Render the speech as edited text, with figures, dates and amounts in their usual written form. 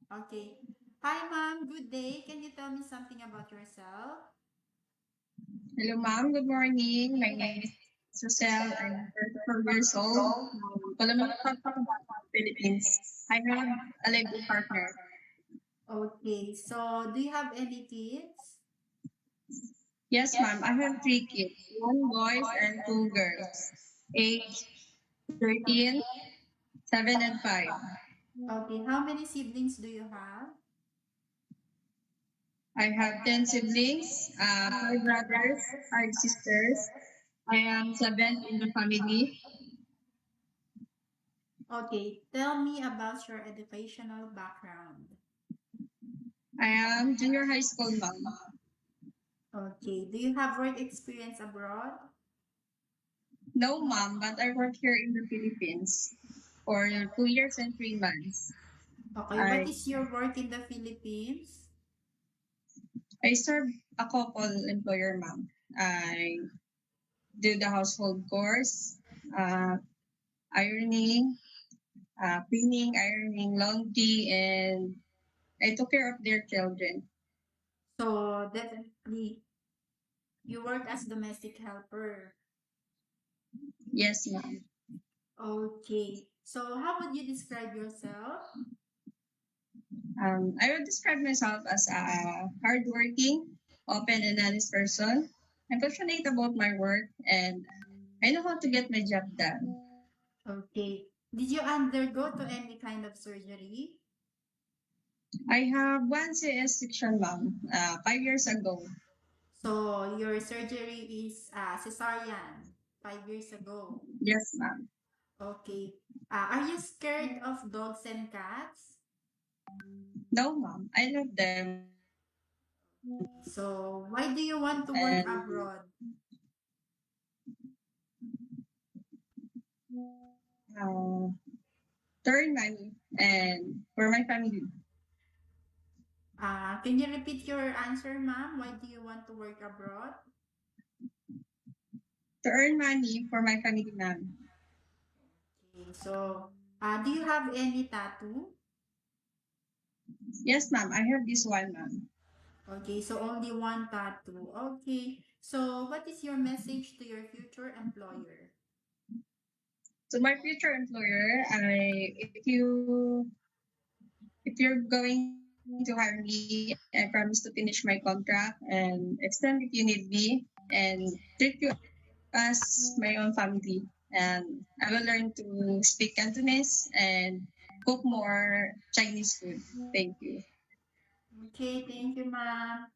Okay. Hi, ma'am. Good day. Can you tell me something about yourself? Hello, ma'am. Good morning. My name is Rosel. I'm 34 years old. From Philippines. I have a live-in partner. Okay. So, do you have any kids? Yes, ma'am. I have three kids, one boys and two girls, age 13, 7, and 5. Okay. How many siblings do you have? I have 10 siblings, 5 brothers, 5 sisters. I am seventh in the family. Okay. Tell me about your educational background. I am junior high school ma'am. Okay. Do you have work experience abroad? No, ma'am, but I work here in the Philippines for 2 years and 3 months. Okay. What I is your work in the Philippines? I serve a couple employer, ma'am. I do the household chores, uh, ironing, cleaning, ironing, laundry, and I took care of their children. So, definitely, you work as domestic helper. Yes, ma'am. Okay. So, how would you describe yourself? I would describe myself as a hardworking, open, and honest person. I'm passionate about my work, and I know how to get my job done. Okay. Did you undergo to any kind of surgery? I have one CS section, ma'am, 5 years ago. So your surgery is cesarean 5 years ago. Yes, ma'am. Okay. Are you scared of dogs and cats? No, ma'am. I love them. So why do you want to work And abroad? uh, to earn money and for my family. Can you repeat your answer, ma'am? Why do you want to work abroad? To earn money for my family, ma'am. Okay. So do you have any tattoo? Yes, ma'am. I have this one, ma'am. Okay, so only one tattoo. Okay. So what is your message to your future employer? To my future employer, if you're going to hire me, I promise to finish my contract and extend if you need me and treat you as my own family. And I will learn to speak Cantonese and cook more Chinese food. Thank you. Okay, thank you, ma'am.